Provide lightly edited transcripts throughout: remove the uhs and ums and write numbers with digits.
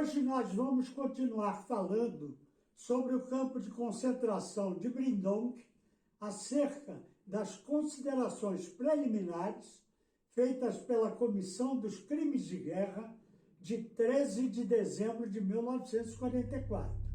Hoje nós vamos continuar falando sobre o campo de concentração de Brindonk, acerca das considerações preliminares feitas pela Comissão dos Crimes de Guerra de 13 de dezembro de 1944.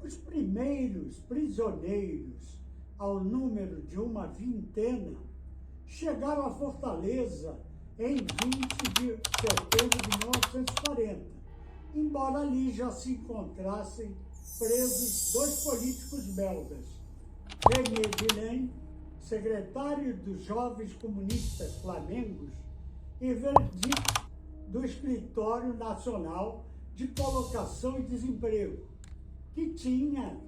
Os primeiros prisioneiros, ao número de uma vintena, chegaram à Fortaleza em 20 de setembro de 1940, embora ali já se encontrassem presos dois políticos belgas, René Villain, secretário dos Jovens Comunistas Flamengos, e Verdict, do Escritório Nacional de Colocação e Desemprego, que tinha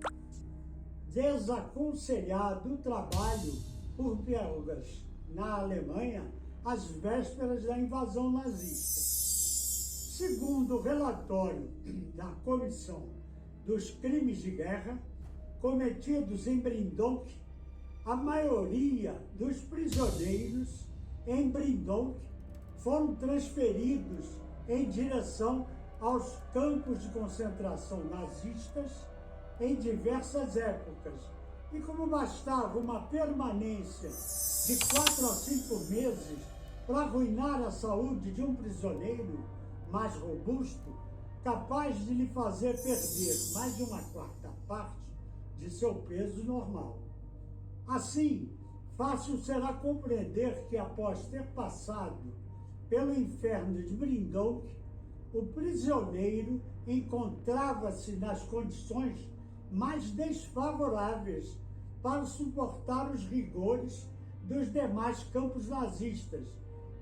desaconselhado o trabalho por belgas na Alemanha às vésperas da invasão nazista. Segundo o relatório da Comissão dos Crimes de Guerra cometidos em Brindonk, a maioria dos prisioneiros em Brindonk foram transferidos em direção aos campos de concentração nazistas em diversas épocas. E como bastava uma permanência de 4 a 5 meses para arruinar a saúde de um prisioneiro mais robusto, capaz de lhe fazer perder mais de 1/4 parte de seu peso normal. Assim, fácil será compreender que, após ter passado pelo inferno de Brindonk, o prisioneiro encontrava-se nas condições mais desfavoráveis para suportar os rigores dos demais campos nazistas,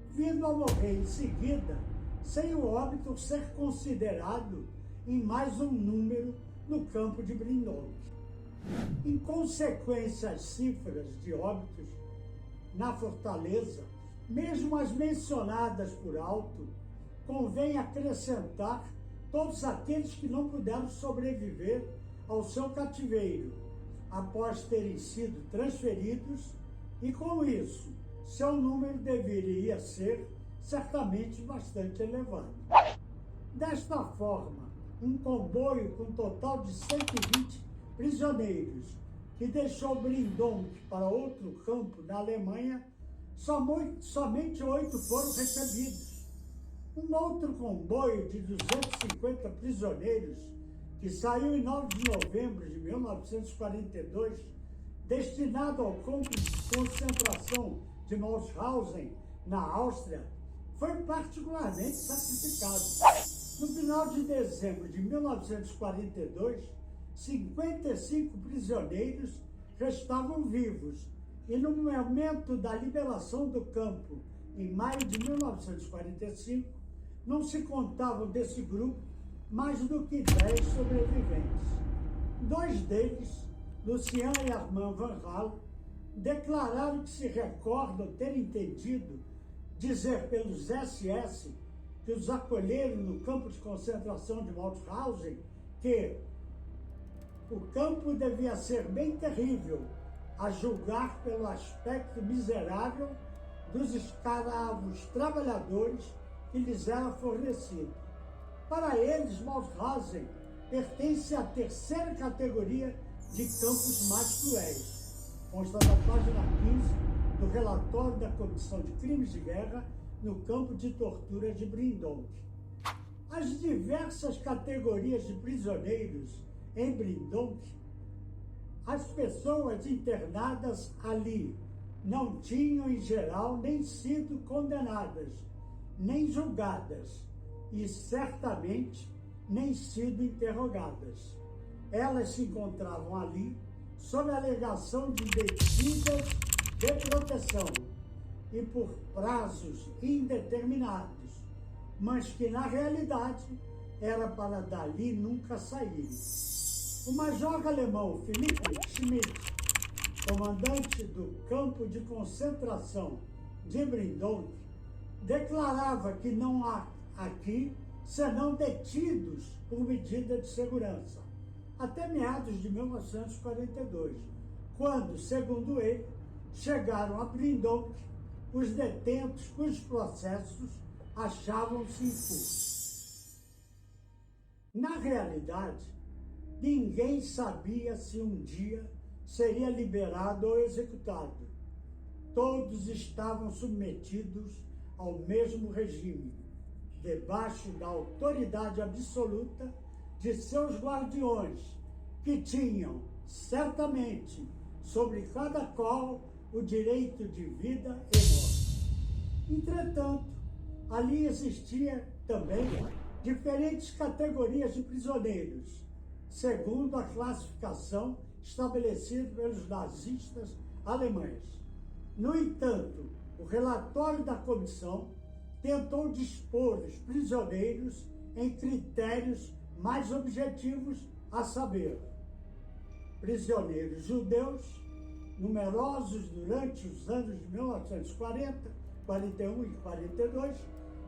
vindo a morrer em seguida, sem o óbito ser considerado em mais um número no campo de Brindonk. Em consequência às cifras de óbitos na Fortaleza, mesmo as mencionadas por alto, convém acrescentar todos aqueles que não puderam sobreviver ao seu cativeiro, após terem sido transferidos, e com isso, seu número deveria ser certamente bastante elevado. Desta forma, um comboio com um total de 120 prisioneiros, que deixou Brindonk para outro campo na Alemanha, somente 8 foram recebidos. Um outro comboio de 250 prisioneiros, que saiu em 9 de novembro de 1942, destinado ao campo de concentração de Mauthausen, na Áustria, foi particularmente sacrificado. No final de dezembro de 1942, 55 prisioneiros restavam vivos, e no momento da liberação do campo, em maio de 1945, não se contavam desse grupo mais do que 10 sobreviventes. 2 deles, Lucien e Armand Van Hal, declararam que se recordam ter entendido dizer pelos SS que os acolheram no campo de concentração de Mauthausen que o campo devia ser bem terrível, a julgar pelo aspecto miserável dos escravos trabalhadores que lhes era fornecido. Para eles, Mauthausen pertence à terceira categoria de campos mais cruéis. Consta na página 15 do relatório da Comissão de Crimes de Guerra no campo de tortura de Brindonk. As diversas categorias de prisioneiros em Brindonk, as pessoas internadas ali não tinham, em geral, nem sido condenadas, nem julgadas, e certamente nem sido interrogadas. Elas se encontravam ali sob a alegação de medidas de proteção e por prazos indeterminados, mas que, na realidade, era para dali nunca saírem. O major alemão Philipp Schmidt, comandante do campo de concentração de Brindonk, declarava que não há aqui senão detidos por medida de segurança, até meados de 1942, quando, segundo ele, chegaram a Brindonk os detentos cujos processos achavam-se em curso. Na realidade, ninguém sabia se um dia seria liberado ou executado. Todos estavam submetidos ao mesmo regime, debaixo da autoridade absoluta de seus guardiões, que tinham, certamente, sobre cada qual o direito de vida e morte. Entretanto, ali existia também diferentes categorias de prisioneiros, segundo a classificação estabelecida pelos nazistas alemães. No entanto, o relatório da comissão tentou dispor os prisioneiros em critérios mais objetivos, a saber, prisioneiros judeus, numerosos durante os anos de 1940, 41 e 42,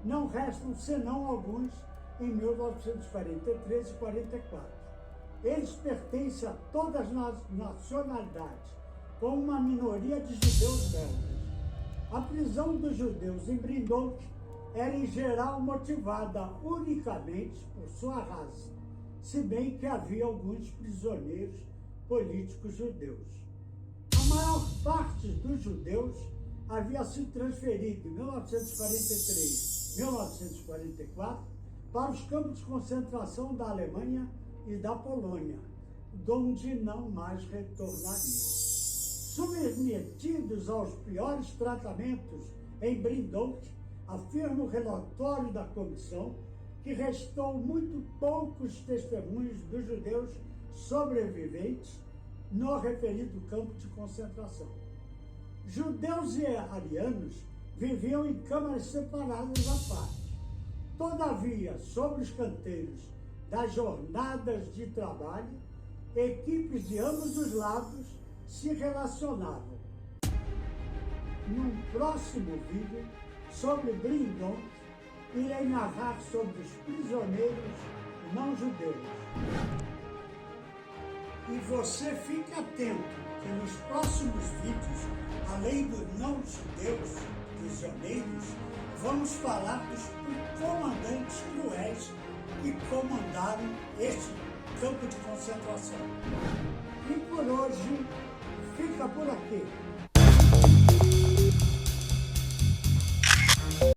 não restam senão alguns em 1943 e 44. Eles pertencem a todas as nacionalidades, com uma minoria de judeus belgas. A prisão dos judeus em Brindonk era em geral motivada unicamente por sua raça, se bem que havia alguns prisioneiros políticos judeus. A maior parte dos judeus havia sido transferido em 1943 e 1944 para os campos de concentração da Alemanha e da Polônia, de onde não mais retornariam. Submetidos aos piores tratamentos em Brindonk, afirma o relatório da comissão que restou muito poucos testemunhos dos judeus sobreviventes no referido campo de concentração. Judeus e arianos viviam em câmaras separadas à parte. Todavia, sobre os canteiros das jornadas de trabalho, equipes de ambos os lados se relacionavam. Num próximo vídeo sobre Brindonk, irei narrar sobre os prisioneiros não judeus. E você fique atento que nos próximos vídeos, além dos não judeus prisioneiros, vamos falar dos comandantes cruéis que comandaram este campo de concentração. E por hoje fica por aqui.